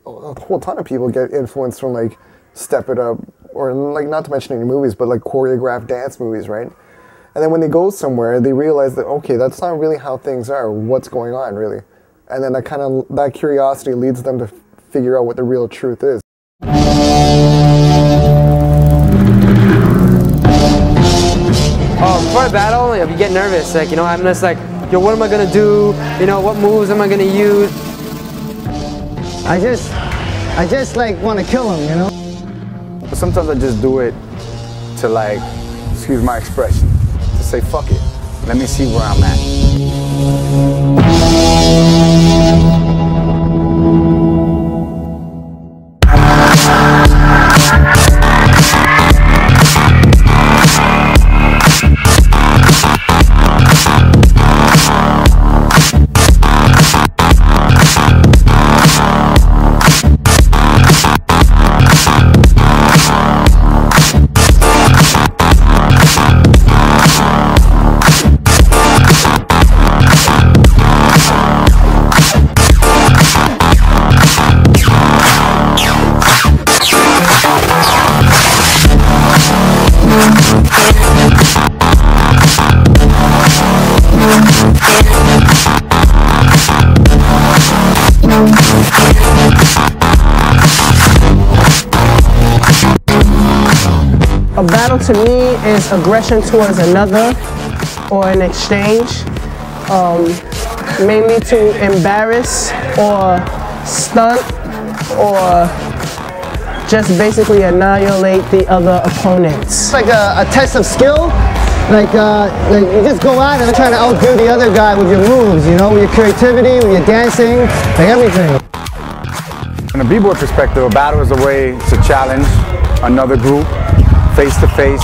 a whole ton of people get influenced from like Step It Up, or like, not to mention any movies, but like choreographed dance movies, right? And then when they go somewhere, they realize that, okay, that's not really how things are. What's going on, really? And then that curiosity leads them to figure out what the real truth is. Before a battle, you get nervous. Like, you know, I'm just like, yo, what am I gonna do? You know, what moves am I gonna use? I just like want to kill him, you know? Sometimes I just do it to, like, excuse my expression, to say fuck it. Let me see where I'm at. A battle to me is aggression towards another or an exchange, mainly to embarrass or stunt or just basically annihilate the other opponents. It's like a test of skill. Like you just go out and trying to outdo the other guy with your moves, you know, with your creativity, with your dancing, like everything. From a b-boy perspective, a battle is a way to challenge another group face to face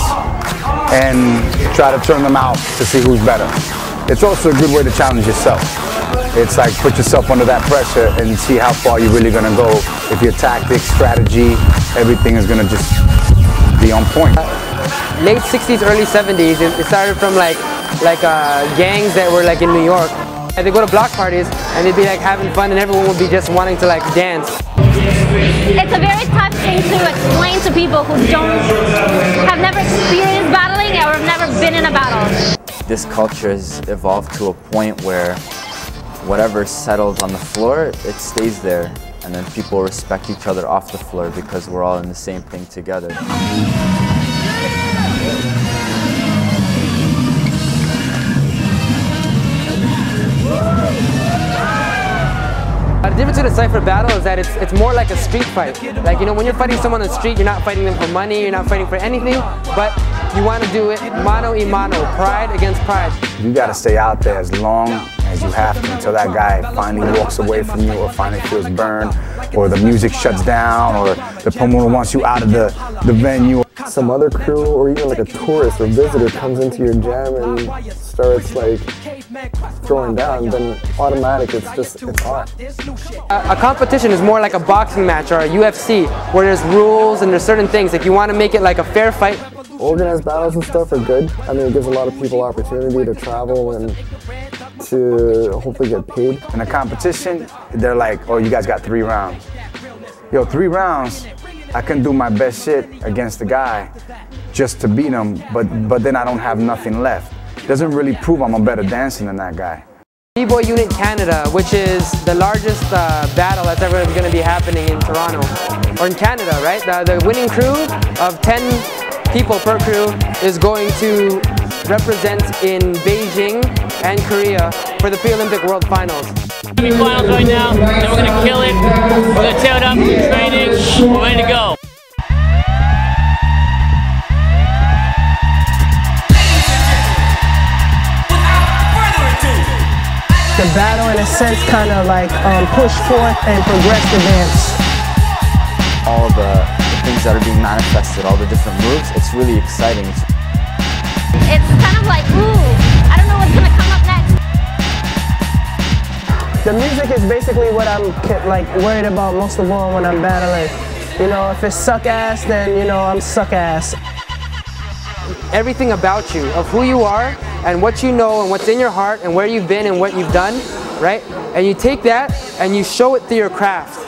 and try to turn them out to see who's better. It's also a good way to challenge yourself. It's like put yourself under that pressure and see how far you're really gonna go. If your tactics, strategy, everything is gonna just be on point. Late 60s, early 70s, it started from like gangs that were like in New York. And they go to block parties and they'd be like having fun and everyone would be just wanting to like dance. It's a very tough thing to explain to people who have never experienced battling or have never been in a battle. This culture has evolved to a point where whatever settles on the floor, it stays there. And then people respect each other off the floor because we're all in the same thing together. The difference with a Cypher battle is that it's more like a street fight. Like, you know, when you're fighting someone on the street, you're not fighting them for money, you're not fighting for anything, but you want to do it mano a mano, pride against pride. You got to stay out there as long as you have to until that guy finally walks away from you or finally feels burned, or the music shuts down, or the promoter wants you out of the venue. Some other crew or even like a tourist or visitor comes into your jam and starts like throwing down, then automatic, it's on. A competition is more like a boxing match or a UFC where there's rules and there's certain things. Like, you want to make it like a fair fight. Organized battles and stuff are good. I mean, it gives a lot of people opportunity to travel and to hopefully get paid. In a competition, they're like, oh, you guys got 3 rounds. Yo, 3 rounds, I can do my best shit against the guy just to beat him, but then I don't have nothing left. Doesn't really prove I'm a better dancer than that guy. B-Boy Unit Canada, which is the largest battle that's ever going to be happening in Toronto, or in Canada, right? The winning crew of 10 people per crew is going to represent in Beijing and Korea for the Pre-Olympic World Finals. Finals right now, then we're gonna kill it. We're gonna tear it up, training, we're ready to go. The battle, in a sense, kind of like push forth and progress the dance. All the things that are being manifested, all the different moves, it's really exciting. It's kind of like, ooh, I don't know what's gonna come up next. The music is basically what I'm like worried about most of all when I'm battling. You know, if it's suck ass, then you know I'm suck ass. Everything about you, of who you are and what you know and what's in your heart and where you've been and what you've done, right? And you take that and you show it through your craft.